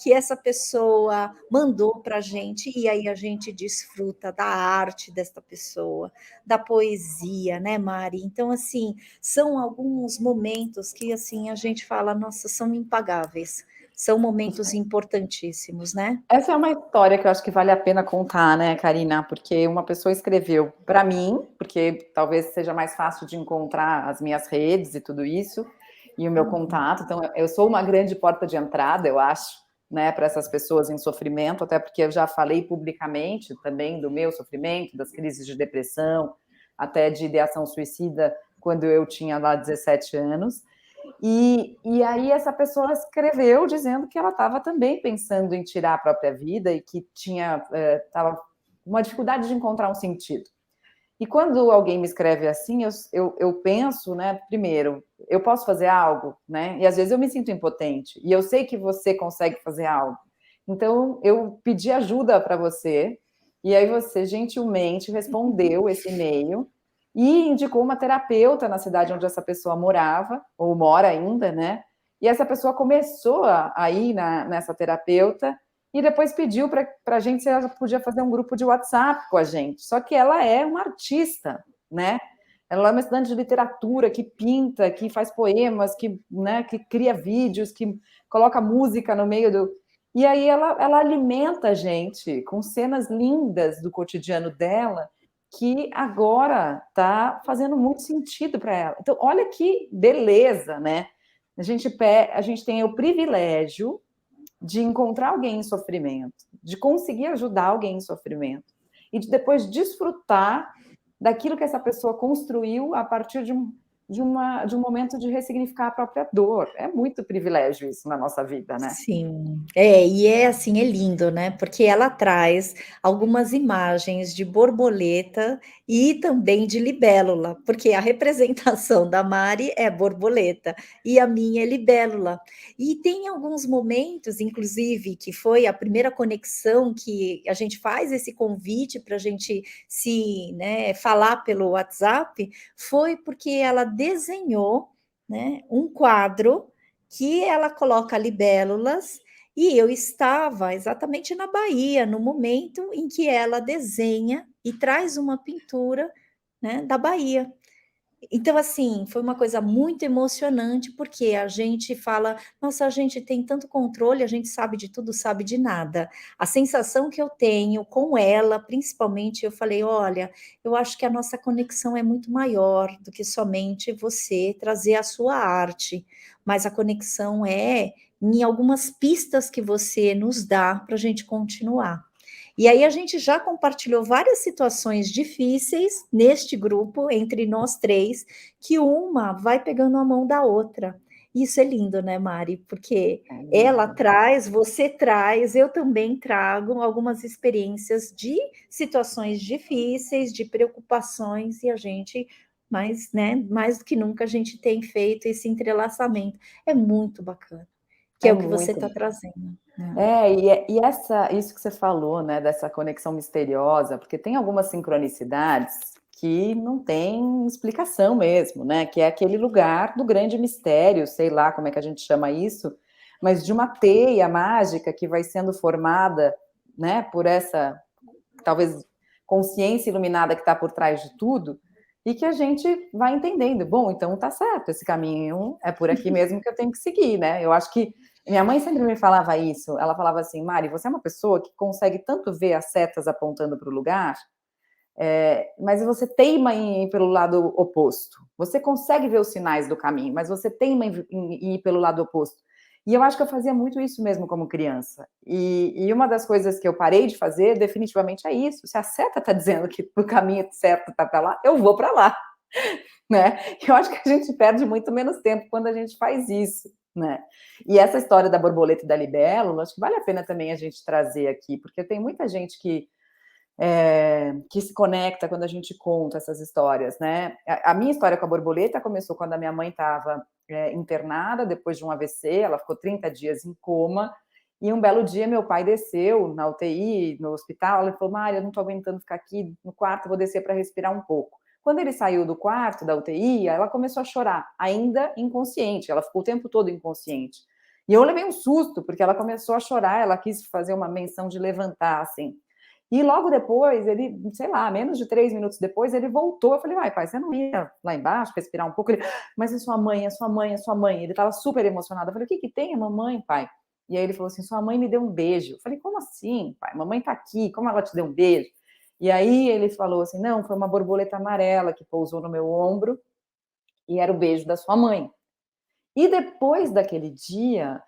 que essa pessoa mandou para a gente, e aí a gente desfruta da arte desta pessoa, da poesia, né, Mari? Então, assim, são alguns momentos que, assim, a gente fala, nossa, são impagáveis, são momentos importantíssimos, né? Essa é uma história que eu acho que vale a pena contar, né, Karina? Porque uma pessoa escreveu para mim, porque talvez seja mais fácil de encontrar as minhas redes e tudo isso, e o meu contato. Então, eu sou uma grande porta de entrada, eu acho, né, para essas pessoas em sofrimento, até porque eu já falei publicamente também do meu sofrimento, das crises de depressão, até de ideação suicida, quando eu tinha lá 17 anos. E aí essa pessoa escreveu dizendo que ela estava também pensando em tirar a própria vida e que tinha estava uma dificuldade de encontrar um sentido. E quando alguém me escreve assim, eu penso, né, primeiro, eu posso fazer algo, né? E às vezes eu me sinto impotente, e eu sei que você consegue fazer algo. Então, eu pedi ajuda para você, e aí você gentilmente respondeu esse e-mail, e indicou uma terapeuta na cidade onde essa pessoa morava, ou mora ainda, né? E essa pessoa começou a ir nessa terapeuta, e depois pediu para a gente se ela podia fazer um grupo de WhatsApp com a gente. Só que ela é uma artista, né? Ela é uma estudante de literatura que pinta, que faz poemas, que, né, que cria vídeos, que coloca música no meio do. E aí ela alimenta a gente com cenas lindas do cotidiano dela, que agora está fazendo muito sentido para ela. Então, olha que beleza, né? A gente tem o privilégio de encontrar alguém em sofrimento, de conseguir ajudar alguém em sofrimento e de depois desfrutar daquilo que essa pessoa construiu a partir de um momento de ressignificar a própria dor. É muito privilégio isso na nossa vida, né? Sim, e é assim, é lindo, né, porque ela traz algumas imagens de borboleta e também de libélula, porque a representação da Mari é borboleta e a minha é libélula. E tem alguns momentos, inclusive, que foi a primeira conexão que a gente faz esse convite para a gente se, né, falar pelo WhatsApp, foi porque ela desenhou, né, um quadro que ela coloca libélulas, e eu estava exatamente na Bahia, no momento em que ela desenha e traz uma pintura, né, da Bahia. Então, assim, foi uma coisa muito emocionante, porque a gente fala: "Nossa, a gente tem tanto controle, a gente sabe de tudo, sabe de nada". A sensação que eu tenho com ela, principalmente, eu falei: "Olha, eu acho que a nossa conexão é muito maior do que somente você trazer a sua arte, mas a conexão é em algumas pistas que você nos dá para a gente continuar. E aí a gente já compartilhou várias situações difíceis neste grupo, entre nós três, que uma vai pegando a mão da outra. Isso é lindo, né, Mari? Porque ela traz, você traz, eu também trago algumas experiências de situações difíceis, de preocupações, e a gente, mais, né, mais do que nunca, a gente tem feito esse entrelaçamento. É muito bacana, que é É o que você muito. está trazendo. Né? Isso que você falou, né, dessa conexão misteriosa, porque tem algumas sincronicidades que não tem explicação mesmo, né, que é aquele lugar do grande mistério, sei lá como é que a gente chama isso, mas de uma teia mágica que vai sendo formada, né, por essa, talvez, consciência iluminada que está por trás de tudo, e que a gente vai entendendo, bom, então tá certo, esse caminho é por aqui mesmo que eu tenho que seguir, né, eu acho que minha mãe sempre me falava isso. Ela falava assim, Mari, você é uma pessoa que consegue tanto ver as setas apontando para o lugar, mas você teima em ir pelo lado oposto. Você consegue ver os sinais do caminho, mas você teima em ir pelo lado oposto. E eu acho que eu fazia muito isso mesmo como criança. E uma das coisas que eu parei de fazer, definitivamente, é isso. Se a seta está dizendo que o caminho certo está para lá, eu vou para lá. Né? Eu acho que a gente perde muito menos tempo quando a gente faz isso, né? E essa história da borboleta e da libélula, acho que vale a pena também a gente trazer aqui, porque tem muita gente que se conecta quando a gente conta essas histórias, né? A minha história com a borboleta começou quando a minha mãe estava internada depois de um AVC, ela ficou 30 dias em coma, e um belo dia meu pai desceu na UTI, no hospital, ele falou, Mária, eu não estou aguentando ficar aqui no quarto, vou descer para respirar um pouco. Quando ele saiu do quarto da UTI, ela começou a chorar, ainda inconsciente, ela ficou o tempo todo inconsciente. E eu levei um susto, porque ela começou a chorar, ela quis fazer uma menção de levantar, assim. E logo depois, ele, sei lá, menos de 3 minutos depois, ele voltou. Eu falei, vai, pai, você não ia lá embaixo respirar um pouco? Ele, mas é sua mãe, é sua mãe, é sua mãe. Ele estava super emocionado. Eu falei, o que tem a mamãe, pai? E aí ele falou assim, sua mãe me deu um beijo. Eu falei, como assim, pai? Mamãe está aqui, como ela te deu um beijo? E aí ele falou assim, não, foi uma borboleta amarela que pousou no meu ombro e era o beijo da sua mãe. E depois daquele dia,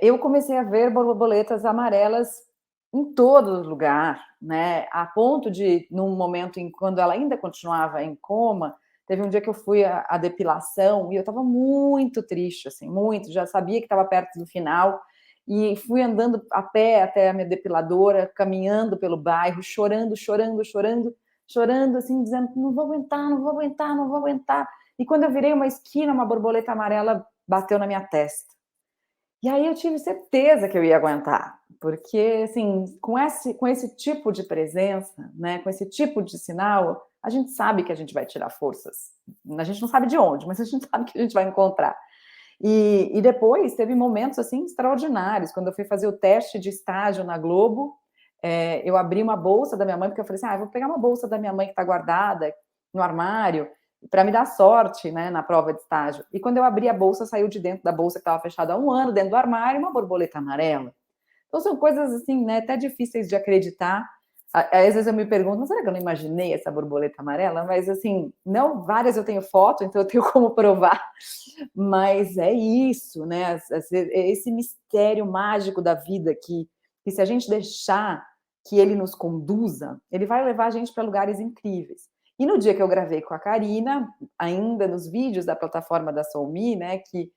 eu comecei a ver borboletas amarelas em todo lugar, né? A ponto de, num momento em quando ela ainda continuava em coma, teve um dia que eu fui à depilação e eu estava muito triste, assim, muito, já sabia que estava perto do final, e fui andando a pé até a minha depiladora, caminhando pelo bairro, chorando, chorando, chorando, chorando, assim, dizendo, não vou aguentar, não vou aguentar, não vou aguentar. E quando eu virei uma esquina, uma borboleta amarela bateu na minha testa. E aí eu tive certeza que eu ia aguentar, porque, assim, com esse tipo de presença, né, com esse tipo de sinal, a gente sabe que a gente vai tirar forças. A gente não sabe de onde, mas a gente sabe que a gente vai encontrar. E depois teve momentos, assim, extraordinários. Quando eu fui fazer o teste de estágio na Globo, eu abri uma bolsa da minha mãe, porque eu falei assim, eu vou pegar uma bolsa da minha mãe que está guardada no armário, para me dar sorte, né, na prova de estágio. E quando eu abri a bolsa, saiu de dentro da bolsa que estava fechada há um ano, dentro do armário, uma borboleta amarela. Então são coisas assim, né, até difíceis de acreditar. Às vezes eu me pergunto, mas será que eu não imaginei essa borboleta amarela? Mas assim, não, várias eu tenho foto, então eu tenho como provar. Mas é isso, né? Esse mistério mágico da vida que se a gente deixar que ele nos conduza, ele vai levar a gente para lugares incríveis. E no dia que eu gravei com a Karina, ainda nos vídeos da plataforma da SoulMe, né, que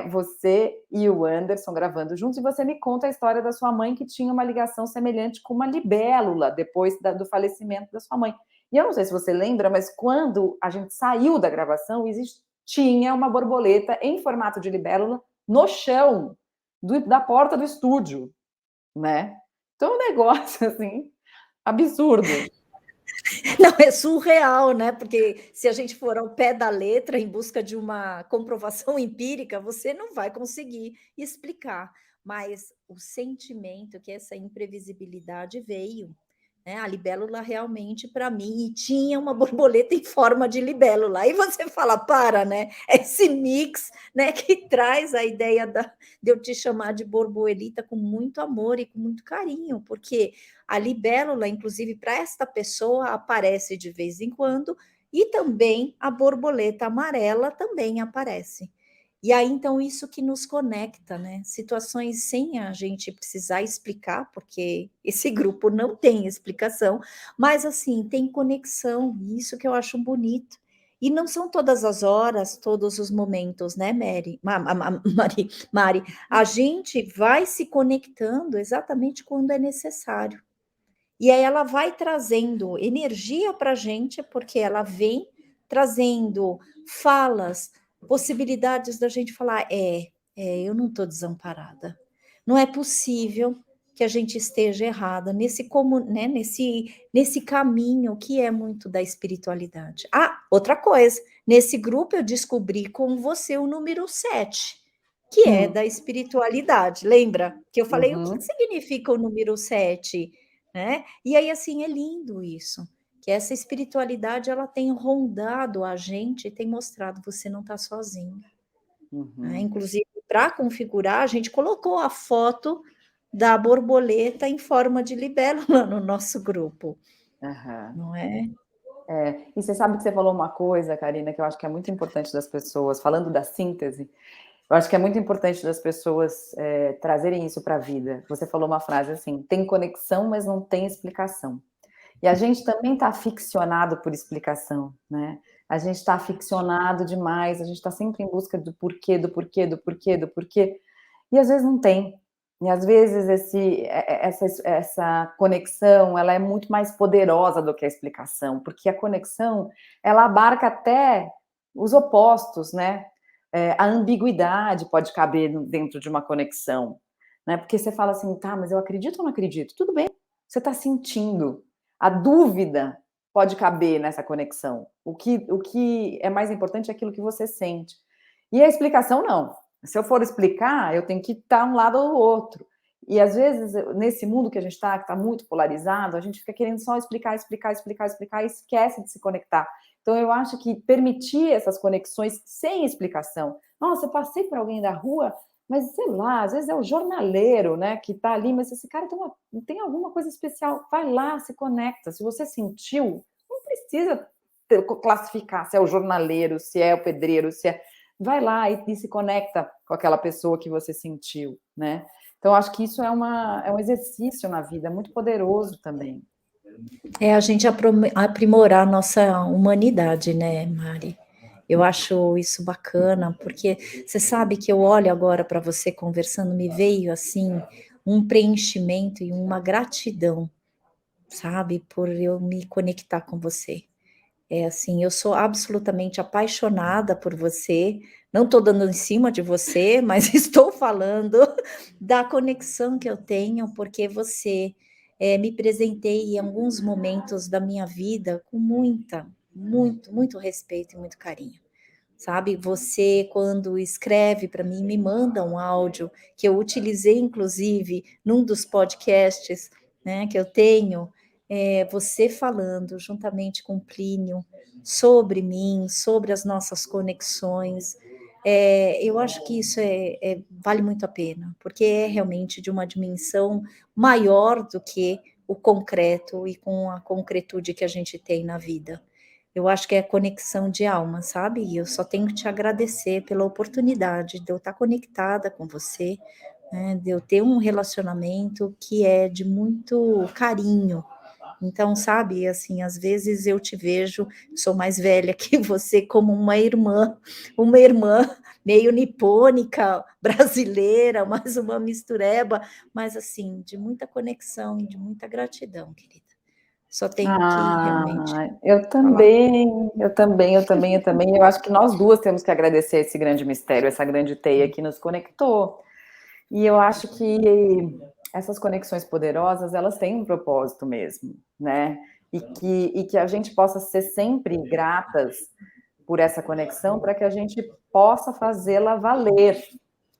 você e o Anderson gravando juntos, e você me conta a história da sua mãe, que tinha uma ligação semelhante com uma libélula, depois do falecimento da sua mãe. E eu não sei se você lembra, mas quando a gente saiu da gravação, tinha uma borboleta em formato de libélula no chão da porta do estúdio, né? Então, um negócio, assim, absurdo. Não, é surreal, né? Porque se a gente for ao pé da letra em busca de uma comprovação empírica, você não vai conseguir explicar. Mas o sentimento que essa imprevisibilidade veio, né? A libélula realmente, para mim, e tinha uma borboleta em forma de libélula. Aí você fala, para, né? Esse mix, né, que traz a ideia de eu te chamar de borboleta com muito amor e com muito carinho, porque a libélula, inclusive, para esta pessoa, aparece de vez em quando, e também a borboleta amarela também aparece. E aí, então, isso que nos conecta, né? Situações sem a gente precisar explicar, porque esse grupo não tem explicação, mas assim, tem conexão, e isso que eu acho bonito. E não são todas as horas, todos os momentos, né, Mari? A gente vai se conectando exatamente quando é necessário. E aí ela vai trazendo energia para a gente, porque ela vem trazendo falas, possibilidades da gente falar: eu não estou desamparada. Não é possível que a gente esteja errada nesse caminho que é muito da espiritualidade. Ah, outra coisa, nesse grupo eu descobri com você o número 7, que é da espiritualidade. Lembra que eu falei o que significa o número 7? Né? E aí, assim, é lindo isso, que essa espiritualidade, ela tem rondado a gente e tem mostrado, você não está sozinho. Né? Inclusive, para configurar, a gente colocou a foto da borboleta em forma de libélula no nosso grupo, não é? E você sabe que você falou uma coisa, Karina, que eu acho que é muito importante das pessoas, falando da síntese, eu acho que é muito importante das pessoas trazerem isso para a vida. Você falou uma frase assim, tem conexão, mas não tem explicação. E a gente também está ficcionado por explicação, né? A gente está ficcionado demais, a gente está sempre em busca do porquê, do porquê, do porquê, do porquê, e às vezes não tem. E às vezes essa conexão, ela é muito mais poderosa do que a explicação, porque a conexão, ela abarca até os opostos, né? A ambiguidade pode caber dentro de uma conexão, né? Porque você fala assim, tá, mas eu acredito ou não acredito? Tudo bem, você está sentindo. A dúvida pode caber nessa conexão. O que é mais importante é aquilo que você sente. E a explicação, não. Se eu for explicar, eu tenho que estar um lado ou outro. E às vezes, nesse mundo que a gente está, que está muito polarizado, a gente fica querendo só explicar e esquece de se conectar. Então, eu acho que permitir essas conexões sem explicação. Nossa, eu passei por alguém da rua, mas sei lá, às vezes é o jornaleiro, né, que está ali, mas esse cara tem alguma coisa especial. Vai lá, se conecta. Se você sentiu, não precisa classificar se é o jornaleiro, se é o pedreiro, se é... Vai lá e se conecta com aquela pessoa que você sentiu, né? Então, acho que isso é um exercício na vida muito poderoso também. É a gente aprimorar a nossa humanidade, né, Mari? Eu acho isso bacana, porque você sabe que eu olho agora para você conversando, me veio assim um preenchimento e uma gratidão, sabe, por eu me conectar com você. É assim, eu sou absolutamente apaixonada por você. Não estou dando em cima de você, mas estou falando da conexão que eu tenho, porque você me presenteia em alguns momentos da minha vida com muito respeito e muito carinho. Sabe, você quando escreve para mim, me manda um áudio que eu utilizei, inclusive, num dos podcasts, né, que eu tenho, você falando juntamente com Plínio sobre mim, sobre as nossas conexões. Eu acho que isso vale muito a pena, porque é realmente de uma dimensão maior do que o concreto e com a concretude que a gente tem na vida. Eu acho que é conexão de alma, sabe? E eu só tenho que te agradecer pela oportunidade de eu estar conectada com você, né? De eu ter um relacionamento que é de muito carinho. Então, sabe, assim, às vezes eu te vejo, sou mais velha que você, como uma irmã meio nipônica, brasileira, mais uma mistureba, mas assim, de muita conexão e de muita gratidão, querida. Só tenho que realmente eu também. Eu acho que nós duas temos que agradecer esse grande mistério, essa grande teia que nos conectou. E eu acho que essas conexões poderosas, elas têm um propósito mesmo, né? E que a gente possa ser sempre gratas por essa conexão, para que a gente possa fazê-la valer,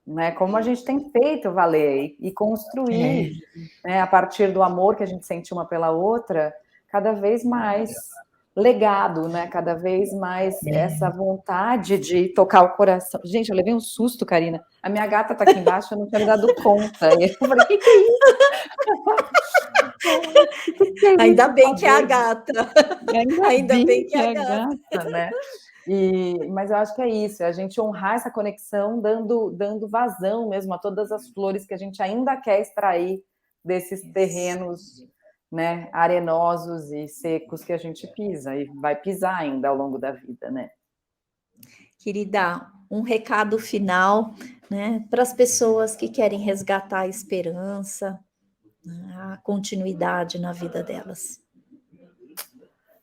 né? Como a gente tem feito valer e construir, né, a partir do amor que a gente sente uma pela outra, cada vez mais legado, né? Cada vez mais essa vontade de tocar o coração. Gente, eu levei um susto, Karina. A minha gata tá aqui embaixo, eu não tinha me dado conta. E eu falei, o que é isso? Ainda bem que é a gata. Ainda bem que é a gata, né? Mas eu acho que é isso, é a gente honrar essa conexão, dando vazão mesmo a todas as flores que a gente ainda quer extrair desses terrenos, né, arenosos e secos que a gente pisa, e vai pisar ainda ao longo da vida, né? Querida, um recado final, né, para as pessoas que querem resgatar a esperança, né, a continuidade na vida delas.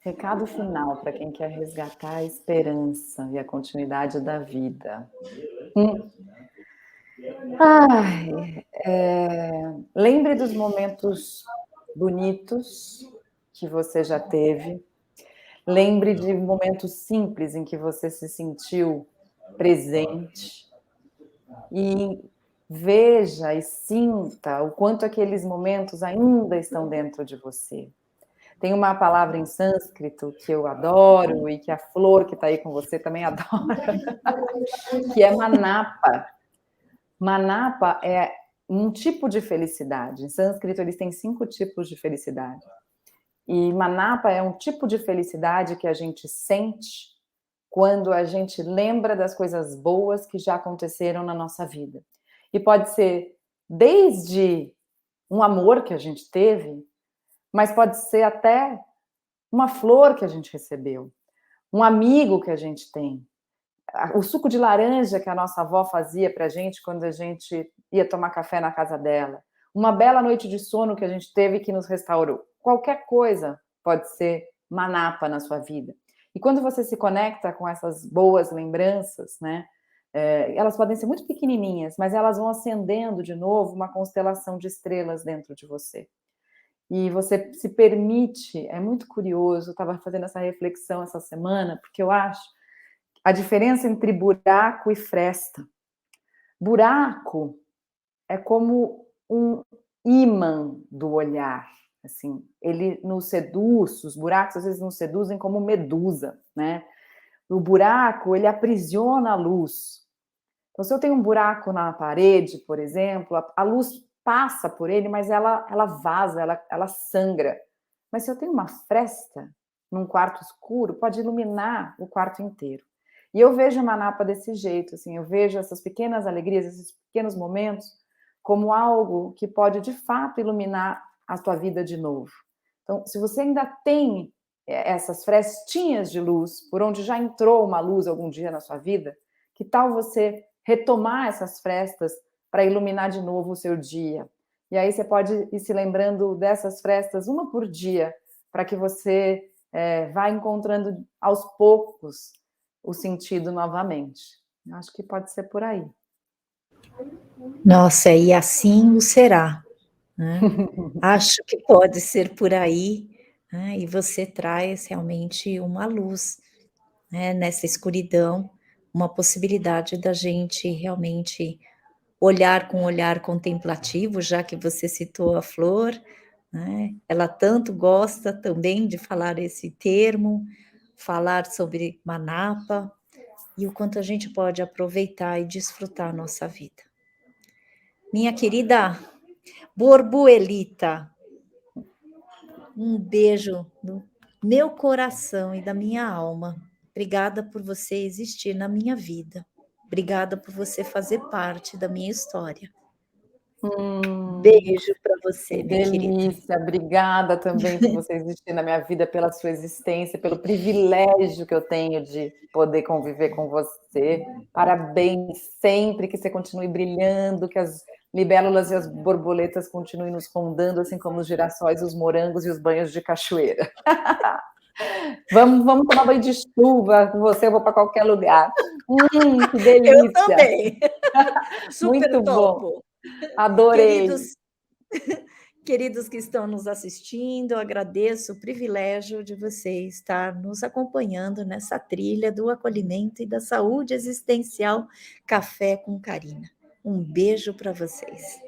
Recado final para quem quer resgatar a esperança e a continuidade da vida. Lembre dos momentos bonitos que você já teve. Lembre de momentos simples em que você se sentiu presente. E veja e sinta o quanto aqueles momentos ainda estão dentro de você. Tem uma palavra em sânscrito que eu adoro e que a Flor, que está aí com você, também adora, que é manapa. Manapa é um tipo de felicidade. Em sânscrito, eles têm 5 tipos de felicidade. E manapa é um tipo de felicidade que a gente sente quando a gente lembra das coisas boas que já aconteceram na nossa vida. E pode ser desde um amor que a gente teve, mas pode ser até uma flor que a gente recebeu, um amigo que a gente tem, o suco de laranja que a nossa avó fazia para a gente quando a gente ia tomar café na casa dela, uma bela noite de sono que a gente teve que nos restaurou. Qualquer coisa pode ser manapa na sua vida. E quando você se conecta com essas boas lembranças, né, elas podem ser muito pequenininhas, mas elas vão acendendo de novo uma constelação de estrelas dentro de você. E você se permite, é muito curioso, eu estava fazendo essa reflexão essa semana, porque eu acho a diferença entre buraco e fresta. Buraco é como um imã do olhar, assim, ele nos seduz, os buracos às vezes nos seduzem como medusa, né? O buraco, ele aprisiona a luz. Então, se eu tenho um buraco na parede, por exemplo, a luz passa por ele, mas ela vaza, ela sangra. Mas se eu tenho uma fresta num quarto escuro, pode iluminar o quarto inteiro. E eu vejo a Manapa desse jeito, assim, eu vejo essas pequenas alegrias, esses pequenos momentos, como algo que pode, de fato, iluminar a tua vida de novo. Então, se você ainda tem essas frestinhas de luz, por onde já entrou uma luz algum dia na sua vida, que tal você retomar essas frestas para iluminar de novo o seu dia? E aí você pode ir se lembrando dessas frestas uma por dia, para que você vá encontrando aos poucos o sentido novamente. Eu acho que pode ser por aí. Nossa, e assim o será, né? Acho que pode ser por aí, né? E você traz realmente uma luz, né, nessa escuridão, uma possibilidade da gente realmente olhar com um olhar contemplativo, já que você citou a flor, né? Ela tanto gosta também de falar esse termo, falar sobre Manapa e o quanto a gente pode aproveitar e desfrutar a nossa vida. Minha querida Borboelita, um beijo no meu coração e da minha alma. Obrigada por você existir na minha vida. Obrigada por você fazer parte da minha história. Beijo para Que você, minha querida. delícia, obrigada também por você existir na minha vida, pela sua existência, pelo privilégio que eu tenho de poder conviver com você. Parabéns sempre, que você continue brilhando, que as libélulas e as borboletas continuem nos rondando, assim como os girassóis, os morangos e os banhos de cachoeira. Vamos tomar banho de chuva com você, eu vou para qualquer lugar. Que Eu delícia! também. Super Muito bom, topo. adorei. Queridos que estão nos assistindo, eu agradeço o privilégio de você estar nos acompanhando nessa trilha do acolhimento e da saúde existencial Café com Karina. Um beijo para vocês.